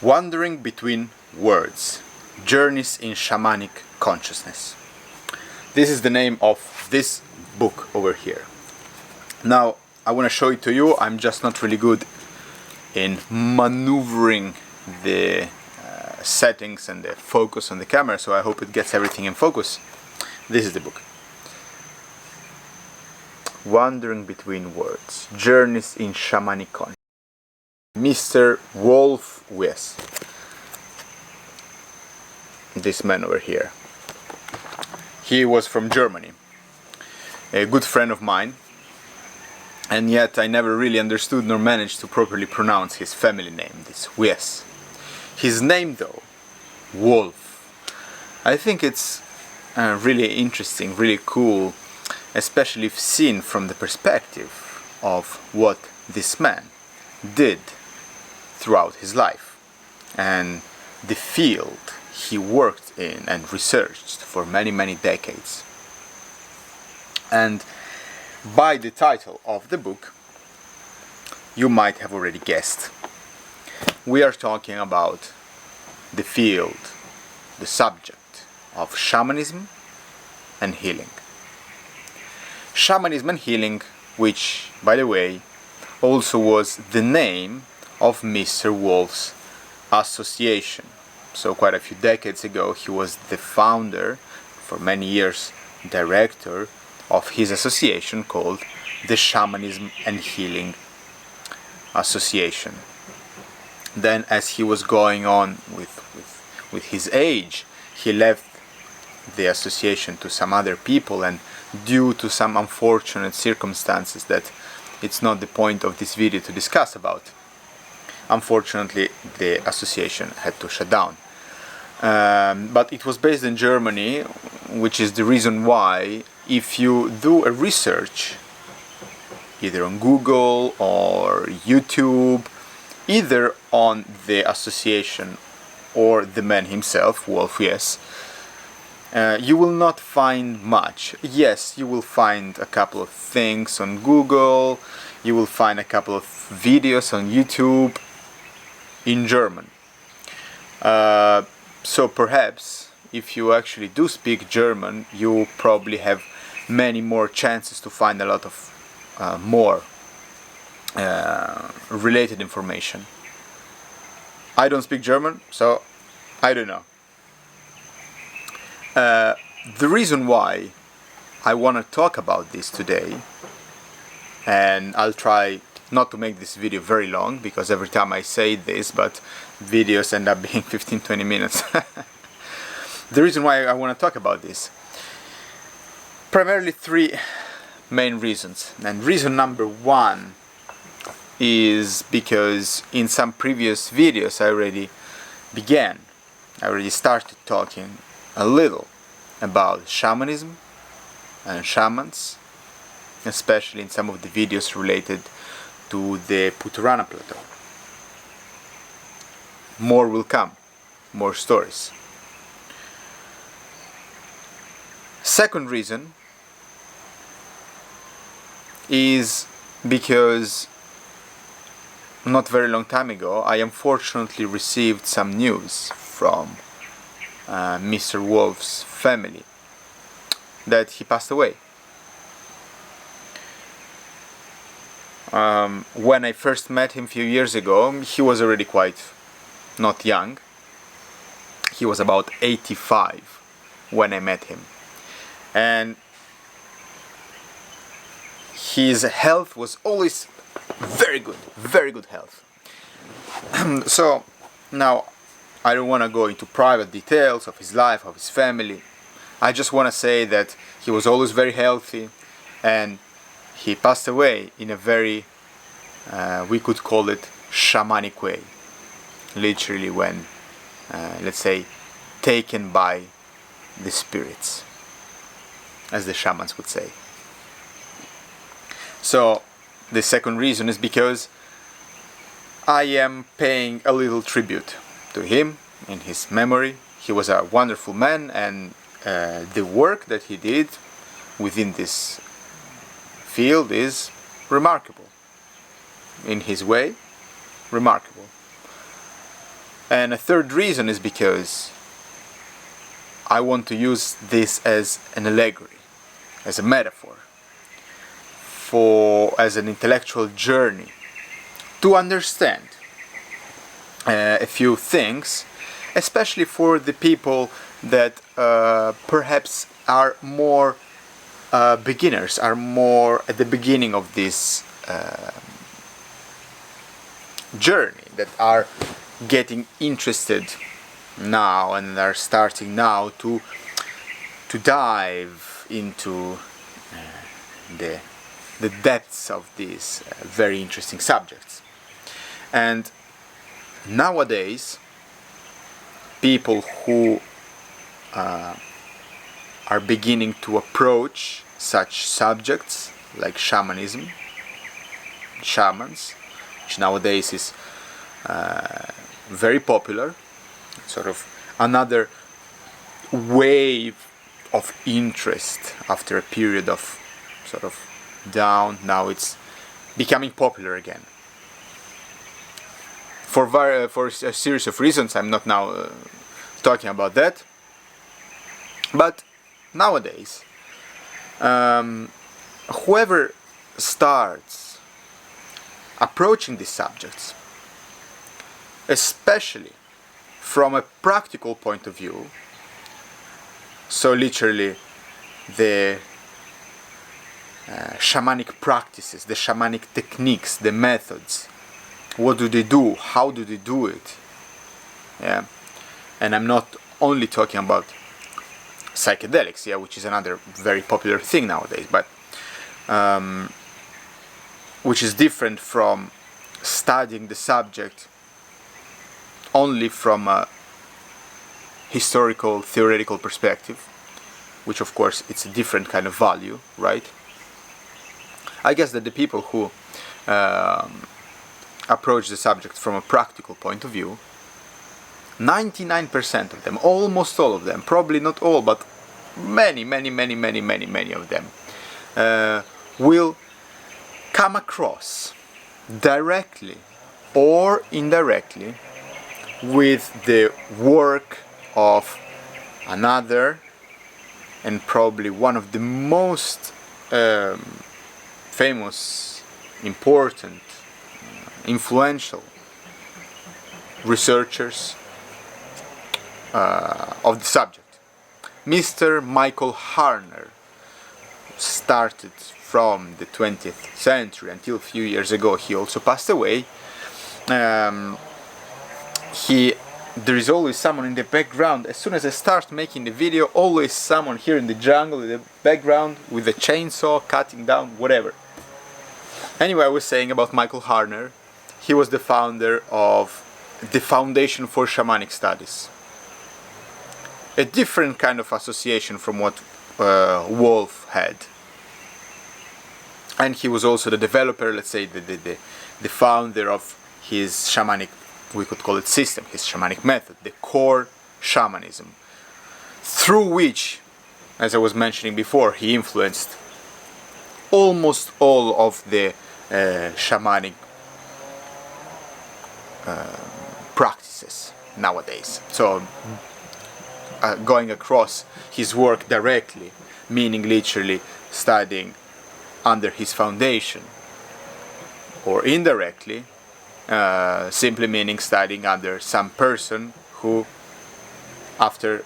Wandering Between Words, Journeys in Shamanic Consciousness. This is the name of this book over here. Now, I want to show it to you. I'm just not really good in maneuvering the settings and the focus on the camera, so I hope it gets everything in focus. This is the book. Wandering Between Words, Journeys in Shamanic Consciousness. Mr. Wolf Wies. This man over here. He was from Germany. A good friend of mine. And yet I never really understood nor managed to properly pronounce his family name, this Wies. His name though, Wolf. I think it's really interesting, really cool, especially if seen from the perspective of what this man did throughout his life and the field he worked in and researched for many decades. And by the title of the book, you might have already guessed. We are talking about the field, the subject of shamanism and healing. Shamanism and healing, which, by the way, also was the name of Mr. Wolf's association. So quite a few decades ago he was the founder, for many years director, of his association called the Shamanism and Healing Association. Then as he was going on with his age, he left the association to some other people, and due to some unfortunate circumstances that it's not the point of this video to discuss about, unfortunately the association had to shut down. But it was based in Germany, which is the reason why if you do a research either on Google or YouTube, either on the association or the man himself, Wolf Wies, you will not find much. Yes, you will find a couple of things on Google, you will find a couple of videos on YouTube in German. So perhaps if you actually do speak German, you probably have many more chances to find a lot of more related information. I don't speak German, so I don't know. The reason why I want to talk about this today, and I'll try not to make this video very long, because every time I say this, but videos end up being 15-20 minutes. The reason why I want to talk about this, primarily three main reasons. And reason number one is because in some previous videos I already started talking a little about shamanism and shamans, especially in some of the videos related to the Puturana plateau. More will come, more stories. Second reason is because not very long time ago I unfortunately received some news from Mr. Wolf's family that he passed away. When I first met him a few years ago, he was already quite not young. He was about 85 when I met him. And his health was always very good health. So now I don't want to go into private details of his life, of his family. I just want to say that he was always very healthy, and he passed away in a very, we could call it shamanic way. Literally when, let's say, taken by the spirits, as the shamans would say. So the second reason is because I am paying a little tribute to him in his memory. He was a wonderful man, and the work that he did within this field is remarkable. In his way, remarkable. And a third reason is because I want to use this as an allegory, as a metaphor, as an intellectual journey to understand a few things, especially for the people that perhaps are more beginners, are more at the beginning of this journey, that are getting interested now and are starting now to dive into the depths of these very interesting subjects. And nowadays, people who are beginning to approach such subjects like shamanism, shamans, which nowadays is very popular, sort of another wave of interest after a period of sort of down. Now it's becoming popular again. For a series of reasons, I'm not now talking about that. But nowadays, whoever starts approaching these subjects, especially from a practical point of view, so literally the shamanic practices, the shamanic techniques, the methods, what do they do, how do they do it, yeah, and I'm not only talking about psychedelics, yeah, which is another very popular thing nowadays, but which is different from studying the subject only from a historical, theoretical perspective, which of course it's a different kind of value, right? I guess that the people who approach the subject from a practical point of view, 99% of them, almost all of them, probably not all, but many of them will come across directly or indirectly with the work of another and probably one of the most famous, important, influential researchers of the subject. Mr. Michael Harner started from the 20th century until a few years ago. He also passed away. There is always someone in the background. As soon as I start making the video, always someone here in the jungle in the background with a chainsaw cutting down whatever. Anyway, I was saying about Michael Harner. He was the founder of the Foundation for Shamanic Studies, a different kind of association from what Wolf had. And he was also the developer, let's say the founder of his shamanic, we could call it system, his shamanic method, the core shamanism, through which, as I was mentioning before, he influenced almost all of the shamanic practices nowadays. So going across his work directly, meaning literally studying under his foundation, or indirectly, simply meaning studying under some person who, after,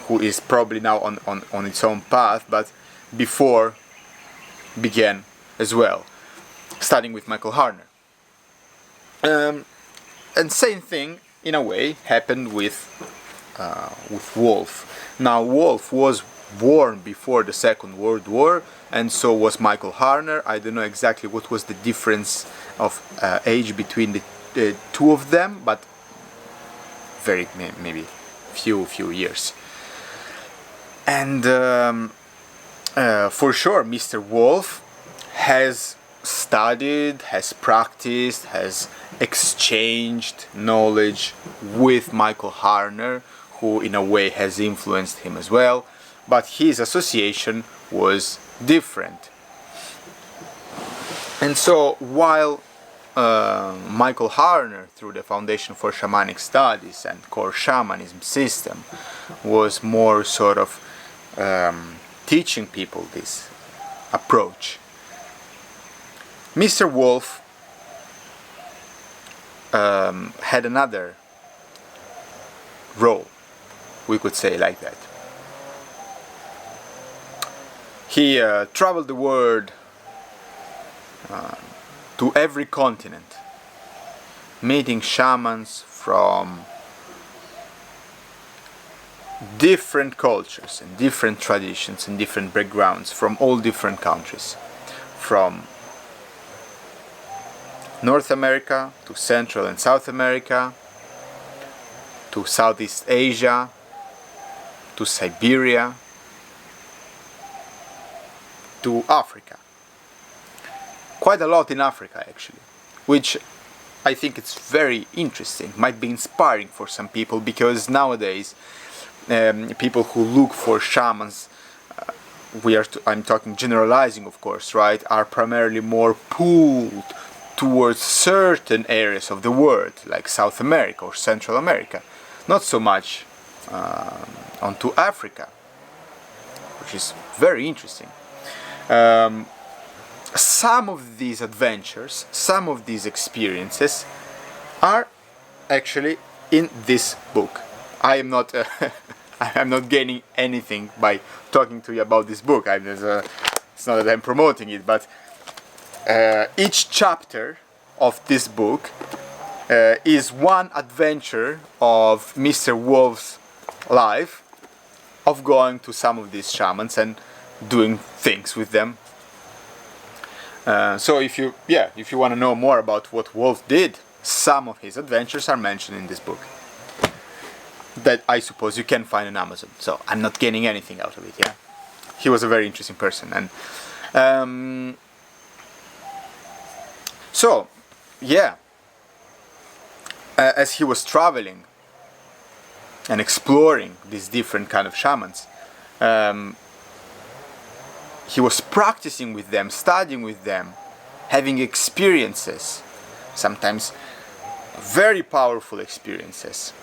who is probably now on its own path, but before began as well, studying with Michael Harner. And same thing, in a way, happened with Wolf. Now, Wolf was born before the Second World War, and so was Michael Harner. I don't know exactly what was the difference of age between the two of them, but very maybe few years. And for sure, Mr. Wolf has studied, has practiced, has exchanged knowledge with Michael Harner, who in a way has influenced him as well, but his association was different. And so while Michael Harner, through the Foundation for Shamanic Studies and Core Shamanism system, was more sort of teaching people this approach. Mr. Wolf had another role, we could say like that. He traveled the world to every continent, meeting shamans from different cultures and different traditions and different backgrounds from all different countries, from North America to Central and South America, to Southeast Asia, to Siberia, to Africa. Quite a lot in Africa actually, which I think it's very interesting, might be inspiring for some people, because nowadays people who look for shamans, I'm talking generalizing of course, right, are primarily more pulled towards certain areas of the world, like South America or Central America, not so much onto Africa, which is very interesting. Some of these adventures, some of these experiences are actually in this book. I am not I'm not gaining anything by talking to you about this book. It's not that I'm promoting it, but each chapter of this book is one adventure of Mr. Wolf's life, of going to some of these shamans and doing things with them. So if you want to know more about what Wolf did, some of his adventures are mentioned in this book, that I suppose you can find on Amazon. So I'm not getting anything out of it. Yeah, he was a very interesting person, and so yeah, as he was traveling and exploring these different kind of shamans, he was practicing with them, studying with them, having experiences, sometimes very powerful experiences.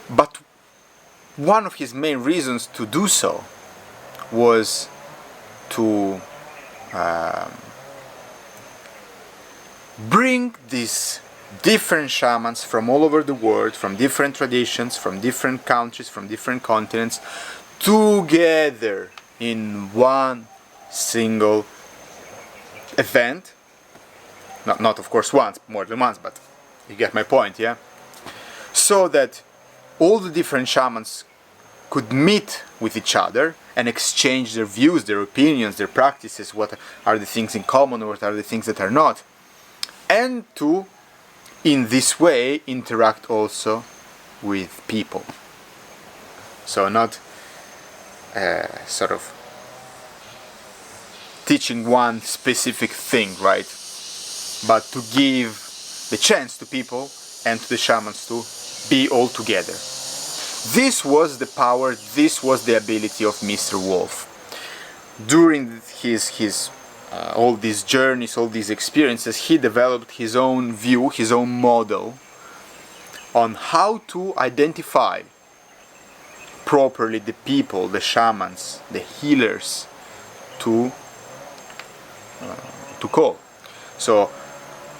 But one of his main reasons to do so was to bring these different shamans from all over the world, from different traditions, from different countries, from different continents, together in one single event. Not of course once, more than once, but you get my point, yeah? So that all the different shamans could meet with each other and exchange their views, their opinions, their practices, what are the things in common, what are the things that are not, and to, in this way, interact also with people. So not sort of teaching one specific thing, right? But to give the chance to people and to the shamans to be all together. This was the power, this was the ability of Mr. Wolf. During his all these journeys, all these experiences, he developed his own view, his own model on how to identify properly the people, the shamans, the healers to call. So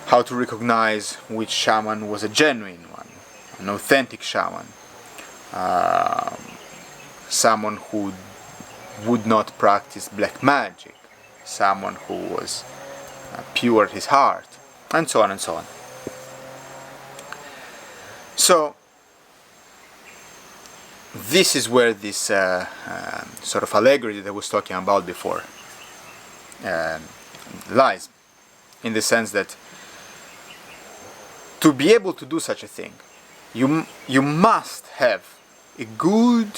how to recognize which shaman was a genuine one, an authentic shaman, someone who would not practice black magic, someone who was pure at his heart, and so on and so on. So this is where this sort of allegory that I was talking about before lies, in the sense that to be able to do such a thing, you must have a good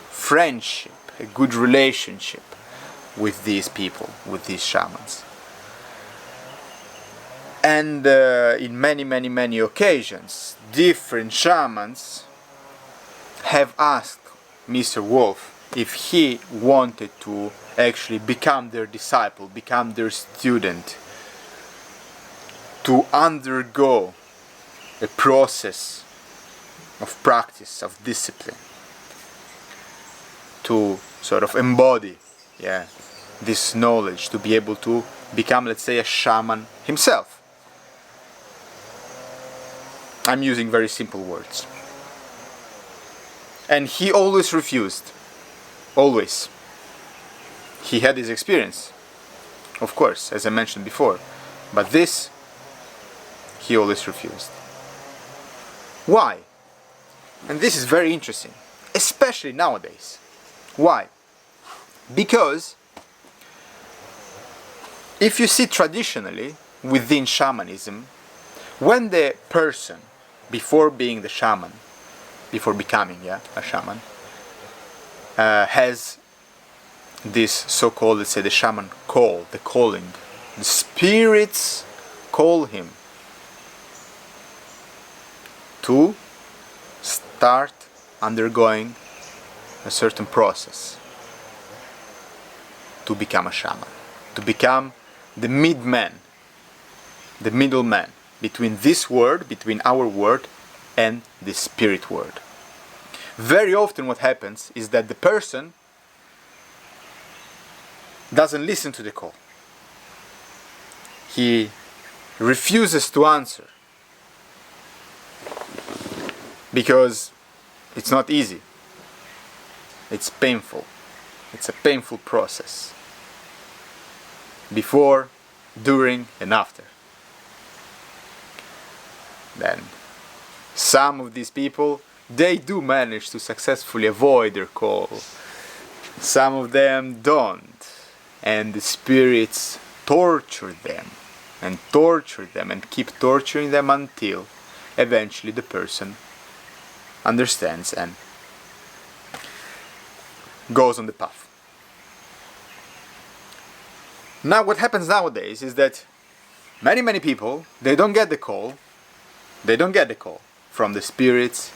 friendship, a good relationship with these people, with these shamans. And in many occasions, different shamans have asked Mr. Wolf if he wanted to actually become their disciple, become their student, to undergo a process of practice, of discipline, to sort of embody, this knowledge, to be able to become, let's say, a shaman himself. I'm using very simple words. And he always refused. Always. He had his experience, of course, as I mentioned before. But this, he always refused. Why? And this is very interesting, especially nowadays. Why? Because if you see traditionally within shamanism, when the person, before being the shaman, before becoming a shaman, has this so-called, let's say, the shaman call, the calling, the spirits call him to start undergoing a certain process to become a shaman, to become the middleman between this world, between our world and the spirit world. Very often what happens is that the person doesn't listen to the call. He refuses to answer because it's not easy. It's painful. It's a painful process. Before, during, and after. Then, some of these people, they do manage to successfully avoid their call. Some of them don't. And the spirits torture them and keep torturing them until eventually the person understands and goes on the path. Now what happens nowadays is that many people, they don't get the call from the spirits,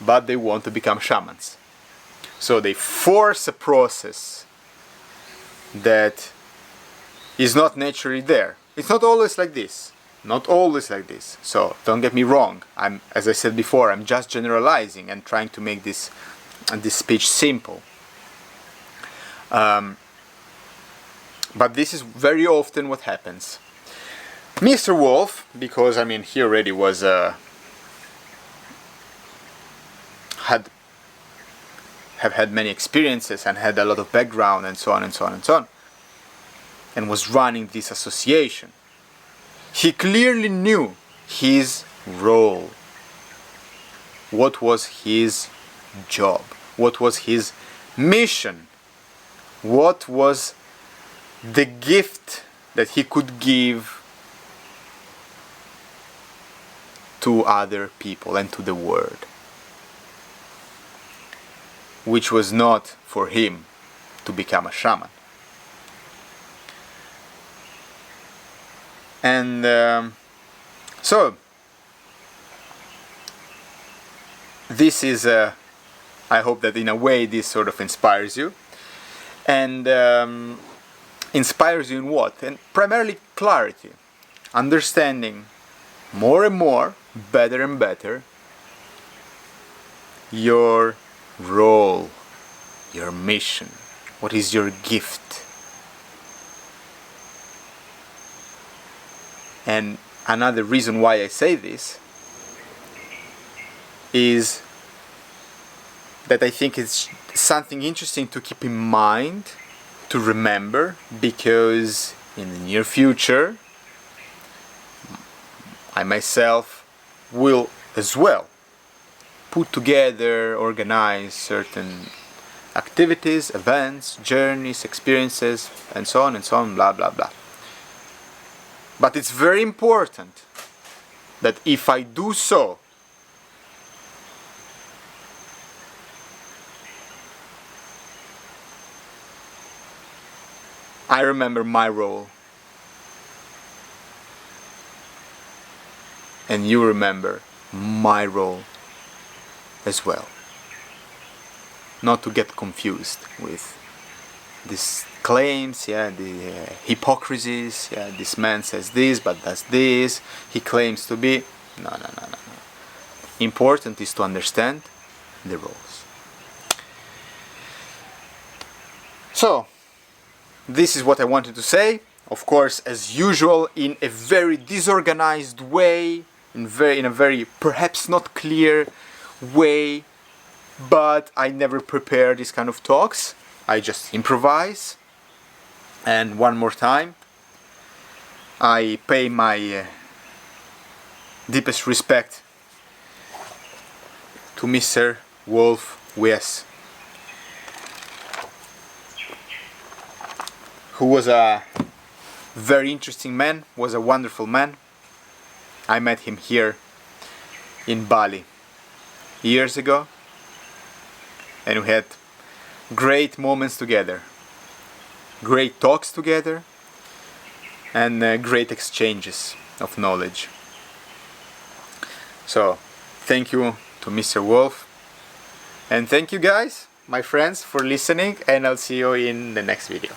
but they want to become shamans. So they force a process that is not naturally there. It's not always like this. So don't get me wrong. As I said before, I'm just generalizing and trying to make this speech simple. But this is very often what happens. Mr. Wolf, because he already was have had many experiences and had a lot of background and so on, and was running this association. He clearly knew his role. What was his job? What was his mission? What was the gift that he could give to other people and to the world? Which was not for him to become a shaman. And so this is I hope that in a way this sort of inspires you. And inspires you in what? And primarily clarity, understanding more and more, better and better, your role, your mission. What is your gift? And another reason why I say this is that I think it's something interesting to keep in mind, to remember, because in the near future I myself will as well put together, organize certain activities, events, journeys, experiences, and so on, blah blah blah. But it's very important that if I do so, I remember my role, and you remember my role as well. Not to get confused with this claims, the hypocrisies. This man says this but does this. He claims to be. No. Important is to understand the roles. So, this is what I wanted to say. Of course, as usual, in a very disorganized way, in a very perhaps not clear way, but I never prepare these kind of talks. I just improvise. And one more time, I pay my deepest respect to Mr. Wolf Wies, who was a very interesting man, was a wonderful man. I met him here in Bali years ago, and we had great moments together, great talks together, and great exchanges of knowledge. So, thank you to Mr. Wolf, and thank you guys, my friends, for listening, and I'll see you in the next video.